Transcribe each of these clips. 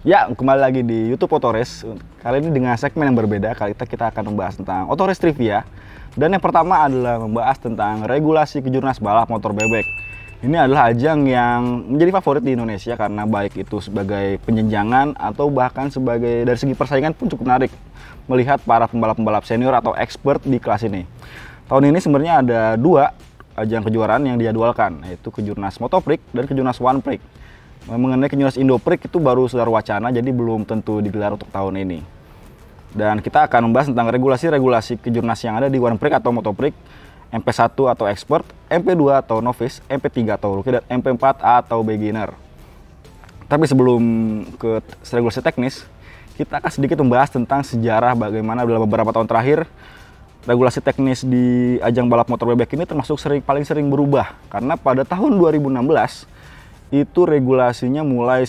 Ya, kembali lagi di YouTube Autorace. Kali ini dengan segmen yang berbeda. Kali ini kita akan membahas tentang Autorace Trivia. Dan yang pertama adalah membahas tentang regulasi kejurnas balap motor bebek. Ini adalah ajang yang menjadi favorit di Indonesia karena baik itu sebagai penjenjangan atau bahkan sebagai dari segi persaingan pun cukup menarik melihat para pembalap-pembalap senior atau expert di kelas ini. Tahun ini sebenarnya ada dua ajang kejuaraan yang dijadwalkan, yaitu Kejurnas Motoprix dan Kejurnas One Prix. Mengenai Kejurnas Indoprix itu baru sekedar wacana, jadi belum tentu digelar untuk tahun ini. Dan kita akan membahas tentang regulasi-regulasi kejurnas yang ada di One Prix atau Motoprix, MP1 atau Expert, MP2 atau Novice, MP3 atau Rookie, dan MP4 atau Beginner. Tapi sebelum ke regulasi teknis, kita akan sedikit membahas tentang sejarah bagaimana dalam beberapa tahun terakhir regulasi teknis di ajang balap motor bebek ini termasuk paling sering berubah. Karena pada tahun 2016, itu regulasinya mulai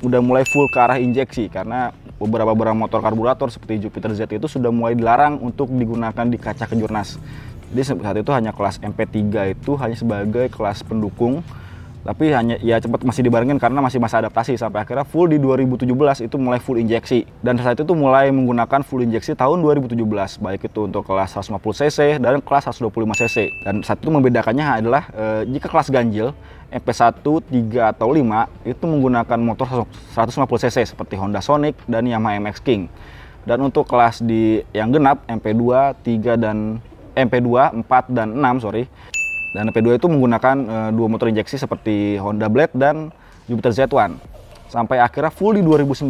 mulai full ke arah injeksi karena beberapa motor karburator seperti Jupiter Z itu sudah mulai dilarang untuk digunakan di kaca kejurnas. Jadi saat itu hanya kelas MP3 itu hanya sebagai kelas pendukung, tapi hanya ya cepat masih dibarengin karena masih masa adaptasi sampai akhirnya full di 2017 itu mulai full injeksi. Dan saat itu mulai menggunakan full injeksi tahun 2017 baik itu untuk kelas 150 cc dan kelas 125 cc. Dan saat itu membedakannya adalah jika kelas ganjil MP1, 3 atau 5 itu menggunakan motor 150 cc seperti Honda Sonic dan Yamaha MX King. Dan untuk kelas yang genap MP2, 3 dan MP2, 4 dan 6 Dan MP2 itu menggunakan dua motor injeksi seperti Honda Blade dan Jupiter Z1. Sampai akhirnya full di 2019,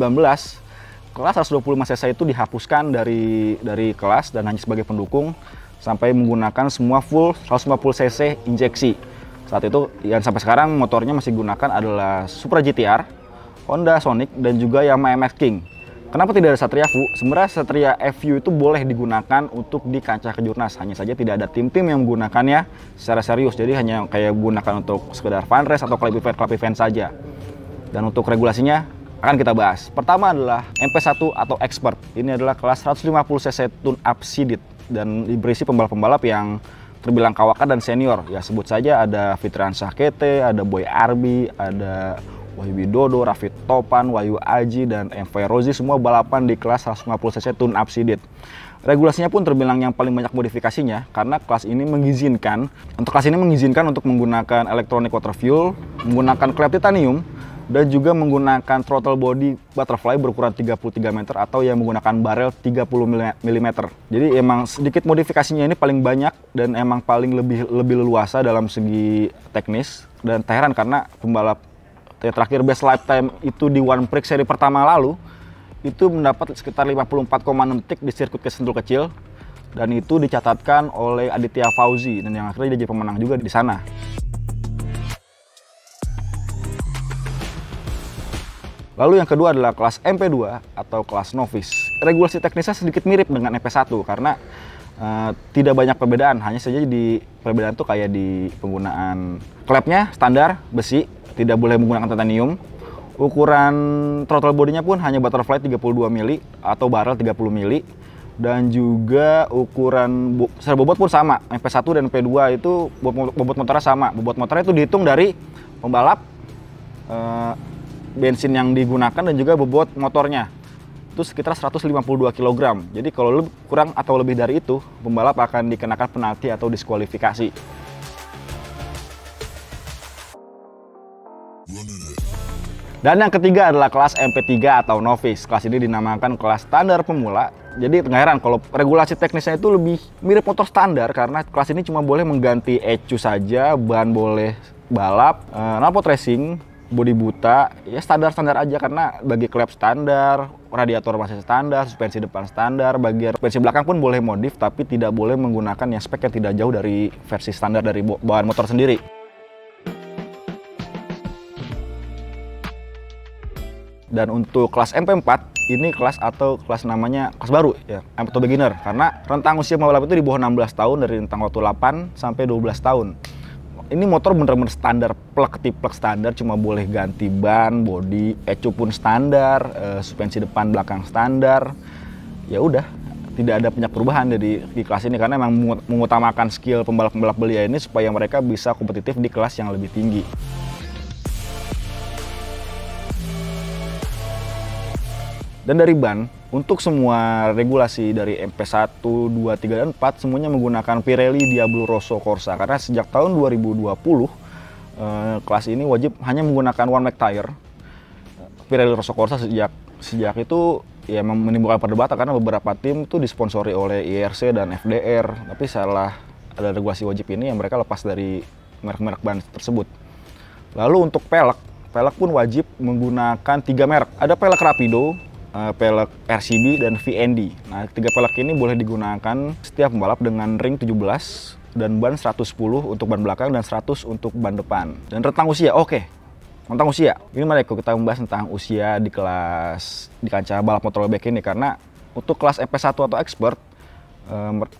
kelas 125 cc itu dihapuskan dari kelas dan hanya sebagai pendukung sampai menggunakan semua full 150 cc injeksi. Saat itu yang sampai sekarang motornya masih digunakan adalah Supra GTR, Honda Sonic dan juga Yamaha MX King. Kenapa tidak ada Satria FU? Sebenarnya Satria FU itu boleh digunakan untuk di kancah kejurnas, hanya saja tidak ada tim-tim yang menggunakannya secara serius. Jadi hanya kayak gunakan untuk sekedar fun race atau club event saja. Dan untuk regulasinya akan kita bahas. Pertama adalah MP1 atau Expert. Ini adalah kelas 150 cc tune-up seeded dan berisi pembalap-pembalap yang terbilang kawakan dan senior. Ya sebut saja ada Fitrian Syahkete, ada Boy Arbi, ada Wahyu Widodo, Raffi Topan, Wahyu Aji, dan MV Rozi, semua balapan di kelas 150 cc tune-up seeded. Regulasinya pun terbilang yang paling banyak modifikasinya karena kelas ini mengizinkan untuk menggunakan electronic water fuel, menggunakan klep titanium, dan juga menggunakan throttle body butterfly berukuran 33 meter atau yang menggunakan barel 30 mm. Jadi emang sedikit modifikasinya ini paling banyak dan emang paling lebih leluasa dalam segi teknis. Dan tak heran karena pembalap terakhir best lifetime itu di One Prix seri pertama lalu itu mendapat sekitar 54,6 detik di sirkuit Sentul kecil, dan itu dicatatkan oleh Aditya Fauzi dan yang akhirnya jadi pemenang juga di sana. Lalu yang kedua adalah kelas MP2 atau kelas Novice. Regulasi teknisnya sedikit mirip dengan MP1 karena tidak banyak perbedaan, hanya saja di perbedaan itu kayak di penggunaan klepnya standar besi, tidak boleh menggunakan titanium. Ukuran throttle bodinya pun hanya butterfly 32 mili atau barrel 30 mili. Dan juga ukuran secara bobot pun sama. MP1 dan MP2 itu bobot motornya sama. Bobot motornya itu dihitung dari pembalap, bensin yang digunakan dan juga bobot motornya. Itu sekitar 152 kg. Jadi kalau kurang atau lebih dari itu, pembalap akan dikenakan penalti atau diskualifikasi. Dan yang ketiga adalah kelas MP3 atau Novice. Kelas ini dinamakan kelas standar pemula. Jadi nggak heran kalau regulasi teknisnya itu lebih mirip motor standar karena kelas ini cuma boleh mengganti ECU saja, ban boleh balap, knalpot racing, bodi buta, ya standar-standar aja karena bagi klep standar, radiator masih standar, suspensi depan standar, bagian suspensi belakang pun boleh modif tapi tidak boleh menggunakan yang spek yang tidak jauh dari versi standar dari bahan motor sendiri. Dan untuk kelas MP4 ini kelas namanya kelas baru ya, atau beginner karena rentang usia pembalap itu di bawah 16 tahun dari rentang waktu 8 sampai 12 tahun. Ini motor bener-bener standar, plug standar, cuma boleh ganti ban, bodi, ECU pun standar, suspensi depan belakang standar. Ya udah, tidak ada banyak perubahan di kelas ini karena memang mengutamakan skill pembalap-pembalap belia ini supaya mereka bisa kompetitif di kelas yang lebih tinggi. Dan dari ban, untuk semua regulasi dari MP1, 2, 3, dan 4 semuanya menggunakan Pirelli Diablo Rosso Corsa. Karena sejak tahun 2020, kelas ini wajib hanya menggunakan one make tire. Pirelli Rosso Corsa sejak itu ya menimbulkan perdebatan karena beberapa tim tuh disponsori oleh IRC dan FDR. Tapi setelah ada regulasi wajib ini, yang mereka lepas dari merek-merek ban tersebut. Lalu untuk pelek pun wajib menggunakan 3 merek. Ada pelek Rapido, pelek RCB, dan VND. Nah, 3 pelek ini boleh digunakan setiap pembalap dengan ring 17 dan ban 110 untuk ban belakang dan 100 untuk ban depan. Dan rentang usia, tentang usia. Ini mari kita membahas tentang usia di kancah balap motor bebek ini, karena untuk kelas MP1 atau expert,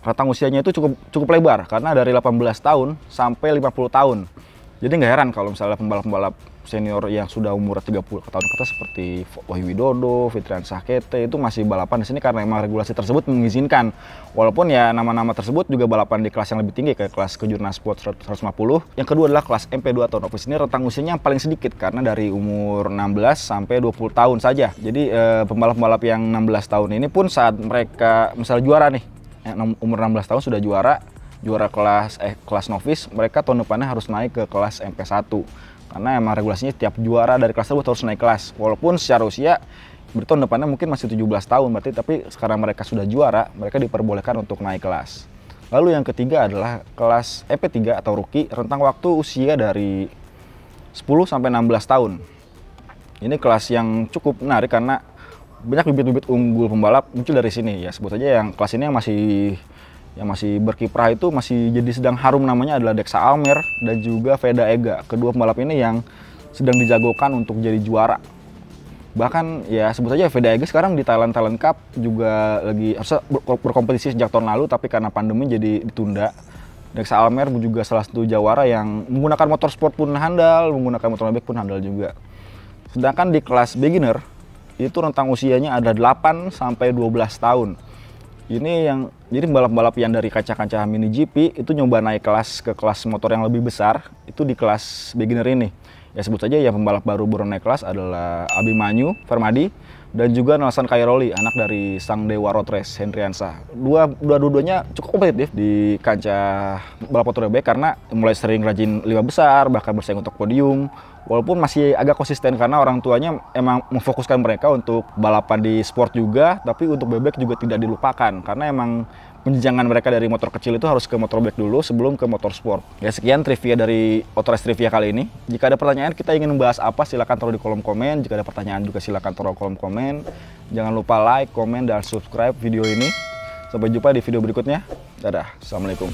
rentang usianya itu cukup lebar karena dari 18 tahun sampai 50 tahun. Jadi nggak heran kalau misalnya pembalap-pembalap senior yang sudah umur 30 tahun ke atas seperti Wahyu Widodo, Fitrian Sakete itu masih balapan di sini karena memang regulasi tersebut mengizinkan. Walaupun ya nama-nama tersebut juga balapan di kelas yang lebih tinggi kayak kelas Kejurnas Sport 150. Yang kedua adalah kelas MP2 atau novice. Ini rentang usianya yang paling sedikit karena dari umur 16 sampai 20 tahun saja. Jadi pembalap-pembalap yang 16 tahun ini pun saat mereka misalnya juara nih, umur 16 tahun sudah juara kelas novice, mereka tahun depannya harus naik ke kelas MP1 karena emang regulasinya tiap juara dari kelas tersebut harus naik kelas. Walaupun secara usia berarti tahun depannya mungkin masih 17 tahun berarti, tapi sekarang mereka sudah juara, mereka diperbolehkan untuk naik kelas. Lalu yang ketiga adalah kelas MP3 atau rookie, rentang waktu usia dari 10 sampai 16 tahun. Ini kelas yang cukup menarik karena banyak bibit-bibit unggul pembalap muncul dari sini ya. Sebut saja yang kelas ini yang masih berkiprah itu masih jadi sedang harum namanya adalah Dexa Almer dan juga Veda Ega. Kedua pembalap ini yang sedang dijagokan untuk jadi juara. Bahkan ya sebut saja Veda Ega sekarang di Thailand Cup juga lagi harusnya berkompetisi sejak tahun lalu, tapi karena pandemi jadi ditunda. Dexa Almer juga salah satu jawara yang menggunakan motor sport pun handal, menggunakan motor bebek pun handal juga. Sedangkan di kelas beginner itu rentang usianya ada 8 sampai 12 tahun. Ini yang jadi balap-balap yang dari kaca-kaca mini GP itu nyoba naik kelas ke kelas motor yang lebih besar itu di kelas beginner ini. Ya sebut saja ya pembalap baru naik kelas adalah Abimanyu Vermadi dan juga Nelson Cairoli, anak dari sang dewa road race Hendriansa. Dua-duanya cukup kompetitif di kancah balap motor bebek karena mulai sering rajin 5 besar, bahkan bersaing untuk podium. Walaupun masih agak konsisten karena orang tuanya emang memfokuskan mereka untuk balapan di sport juga, tapi untuk bebek juga tidak dilupakan karena emang penjenjangan mereka dari motor kecil itu harus ke motor bebek dulu sebelum ke motor sport. Ya sekian trivia dari Autorace Trivia kali ini. Jika ada pertanyaan kita ingin membahas apa, silahkan taruh di kolom komen. Jika ada pertanyaan juga silahkan taruh di kolom komen. Jangan lupa like, komen, dan subscribe video ini. Sampai jumpa di video berikutnya. Dadah, assalamualaikum.